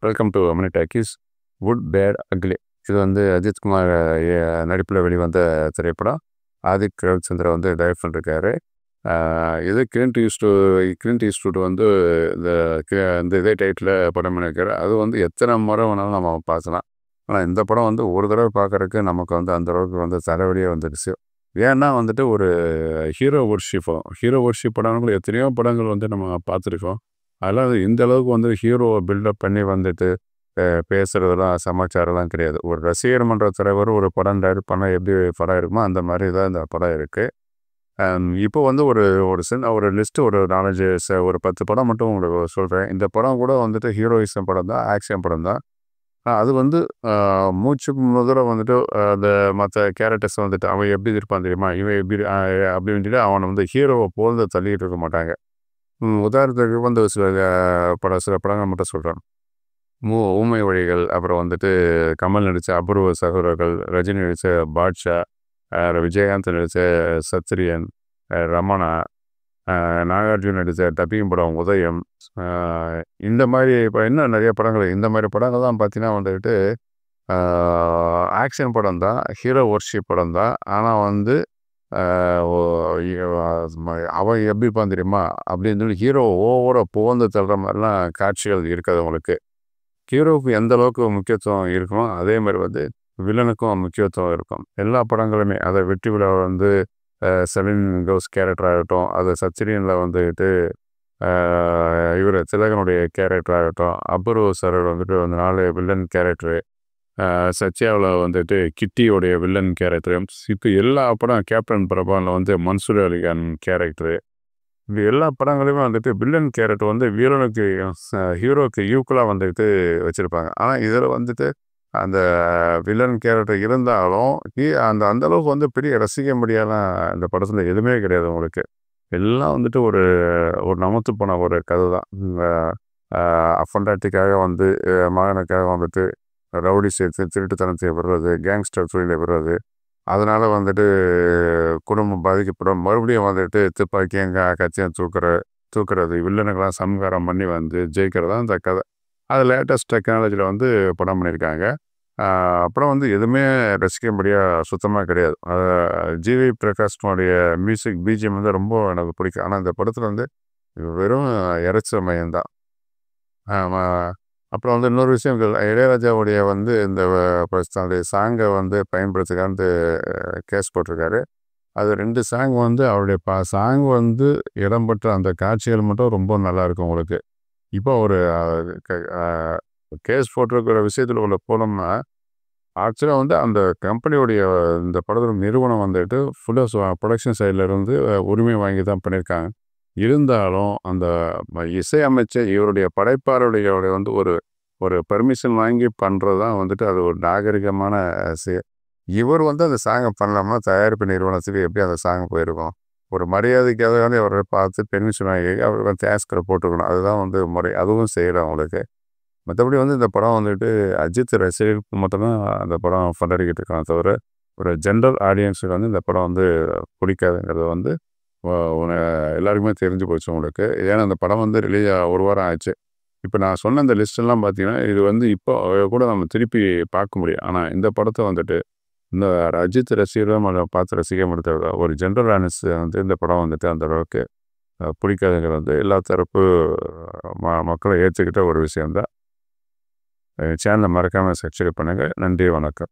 Welcome to Amani talkies. Good bad ugly. இது வந்து அஜித்குமார் நடிப்பில் வெளிவந்த திரைப்படம். ஆதிக் ரவிச்சந்திரா வந்து டைரக்ட் பண்ணிருக்காரு. இது கிளின்ட் ஈஸ்ட்வுட் வந்து இந்த இதே டைட்டில் படம் பண்ணியிருக்காரு. அது வந்து எத்தனை முறை வேணாலும் நம்ம பார்க்கலாம். ஆனால் இந்த படம் வந்து ஒரு தடவை பார்க்குறதுக்கு நமக்கு வந்து அந்த அளவுக்கு வந்து தலைவலியே வந்துடுச்சு. ஏன்னா வந்துட்டு ஒரு ஹீரோ ஒர்ஷிப் படங்கள் எத்தனையோ படங்கள் வந்து நம்ம பார்த்துருக்கோம். அதெல்லாம் இந்த அளவுக்கு வந்து ஹீரோவை பில்டப் பண்ணி வந்துட்டு பேசுகிறதெல்லாம் சமாச்சாரம்லாம் கிடையாது. ஒரு ரசிகர் மன்ற தலைவர் ஒரு படம் டைரக்ட் பண்ணால் எப்படி படம் இருக்குமோ அந்த மாதிரி தான் இந்த படம் இருக்குது. இப்போ வந்து ஒரு லிஸ்ட்டு ஒரு 4 ஒரு 10 படம் மட்டும் உங்களுக்கு சொல்கிறேன். இந்த படம் கூட வந்துட்டு ஹீரோயிசம் படம் தான், ஆக்ஷன் படம் தான். அது வந்து மூச்சு முதல்ல வந்துட்டு அந்த மற்ற கேரக்டர்ஸ் வந்துட்டு அவன் எப்படி இருப்பான் தெரியுமா, இவன் எப்படி அப்படின்னு அவனை வந்து ஹீரோவை போல்ந்து தள்ளிக்கிட்டு இருக்க மாட்டாங்க. உதாரணத்துக்கு வந்து சில படங்கள் மட்டும் சொல்கிறேன். ஊமை வழிகள், அப்புறம் வந்துட்டு கமல் நடித்த அபூர்வ சகோதரர்கள், ரஜினி நடித்த பாட்ஷா, விஜயகாந்த் நடித்த சத்திரியன், ரமணா, நாகார்ஜுன் நடித்த டப்பிங் படம் உதயம், இந்த மாதிரி இப்போ இன்னும் நிறைய படங்கள். இந்த மாதிரி படங்கள் தான் பார்த்தீங்கன்னா வந்துட்டு ஆக்ஷன் படம் தான், ஹீரோ ஒர்ஷிப் படம் தான். ஆனால் வந்து அவன் எப்படி இருப்பான் தெரியுமா அப்படின்னு சொல்லி ஹீரோ ஓவராக புகழ்ந்து தள்ளுற மாதிரிலாம் காட்சிகள் இருக்காது உங்களுக்கு. ஹீரோவுக்கு எந்த அளவுக்கு முக்கியத்துவம் இருக்குமோ அதே மாதிரி வந்து வில்லனுக்கும் முக்கியத்துவம் இருக்கும். எல்லா படங்களுமே அதை வெற்றி விழா வந்து செலின் கவுஸ் கேரக்டர் ஆகட்டும், அது சச்சிரியனில் வந்துட்டு இவர் திலகனுடைய கேரக்டர் ஆகட்டும், அபூர்வ சரர் வந்துட்டு வந்து 4 வில்லன் கேரக்டரு, சத்யாவில் வந்துட்டு கிட்டியோடைய வில்லன் கேரக்டரு, இப்போ எல்லா படம் கேப்டன் பிரபானில் வந்து மன்சூர் அலிகான் கேரக்டரு, இது எல்லா படங்களையுமே வந்துட்டு வில்லன் கேரக்டர் வந்து ஹீரோக்கு ஈக்குவலாக வந்துட்டு வச்சுருப்பாங்க. ஆனால் இதில் வந்துட்டு அந்த வில்லன் கேரக்டர் இருந்தாலும் அந்த அளவுக்கு வந்து பெரிய ரசிக்க முடியாத இந்த படத்தில் எதுவுமே கிடையாது உங்களுக்கு. எல்லாம் வந்துட்டு ஒரு நமத்து போன ஒரு கதை தான். அஃபண்டாட்டிக்காக வந்து மகனுக்காக வந்துட்டு ரவுடி சேர்த்து திருட்டுத்தனத்தை விடுறது, கேங்ஸ்டர் தொழிலை விடுறது, அதனால் வந்துட்டு குடும்பம் பாதிக்கப்படும், மறுபடியும் வந்துட்டு துப்பாக்கி கட்சியை தூக்குறது, வில்லனுக்கெல்லாம் சம்ஹாரம் பண்ணி வந்து ஜெயிக்கிறது தான் இந்த கதை. அது லேட்டஸ்ட் டெக்னாலஜியில் வந்து படம் பண்ணியிருக்காங்க. அப்புறம் வந்து எதுவுமே ரசிக்க முடியாது, சுத்தமாக கிடையாது. ஜிவி பிரகாஷ்னுடைய மியூசிக் பிஜிஎம் வந்து ரொம்ப எனக்கு பிடிக்கும். ஆனால் இந்த படத்தில் வந்து வெறும் இறைச்ச மயம்தான். அப்புறம் வந்து இன்னொரு விஷயம், இளையராஜாவுடைய வந்து இந்த தன்னுடைய சாங்கை வந்து பயன்படுத்துக்கான்னு கேஸ் போட்டிருக்காரு. அது 2 சாங் வந்து அவருடைய சாங் வந்து இடம்பெற்ற அந்த காட்சிகள் மட்டும் ரொம்ப நல்லாயிருக்கும் உங்களுக்கு. இப்போ ஒரு கேஸ் போட்டிருக்கிற விஷயத்தில் உள்ள போனோம்னா, ஆக்சுவலாக வந்து அந்த கம்பெனியோடைய இந்த படத்தில் நிறுவனம் வந்துட்டு ஃபுல்லாக ப்ரொடக்ஷன் சைட்லேருந்து உரிமை வாங்கி தான் பண்ணியிருக்காங்க. இருந்தாலும் அந்த இசையமைச்சர் இவருடைய படைப்பாளருடைய வந்து ஒரு பெர்மிஷன் வாங்கி பண்ணுறது தான் வந்துட்டு அது ஒரு நாகரிகமான இவர் வந்து அந்த சாங்கை பண்ணலாமா, தயாரிப்பு நிறுவனத்துக்கு எப்படி அந்த சாங் போயிருக்கும்? ஒரு மரியாதைக்காக வந்து அவரை பார்த்து பெர்மிஷன் வாங்கி அவருக்கு வந்து தேஸ்கரை போட்டுக்கணும். அதுதான் வந்து முறை. அதுவும் செய்யலாம் அவங்களுக்கு. மற்றபடி வந்து இந்த படம் வந்துட்டு அஜித் ரசிகர்களுக்கு மட்டும்தான் அந்த படம் கொண்டாடிக்கிட்டு இருக்காங்க தவிர ஒரு ஜென்ரல் ஆடியன்ஸுக்கு வந்து இந்த படம் வந்து பிடிக்காதுங்கிறது வந்து எல்லாருக்குமே தெரிஞ்சு போச்சு உங்களுக்கு. ஏன்னா அந்த படம் வந்து ரிலீஸ் 1 வாரம் ஆச்சு. இப்போ நான் சொன்ன இந்த லிஸ்ட்டெல்லாம் பார்த்தீங்கன்னா இது வந்து இப்போ கூட நம்ம திருப்பி பார்க்க முடியும். ஆனால் இந்த படத்தை வந்துட்டு இந்த அஜித் ரசிகர்கள் பார்த்து ரசிக்க முடியாது. ஒரு ஜென்ரல் ஆடியன்ஸ் வந்து இந்த படம் வந்துட்டு அந்த அளவுக்கு பிடிக்காதுங்கிறது வந்து எல்லா தரப்பு மக்களை ஏற்றுக்கிட்ட ஒரு விஷயம்தான். சேனலை மறக்காமல் சப்ஸ்கிரைப் பண்ணுங்கள். நன்றி, வணக்கம்.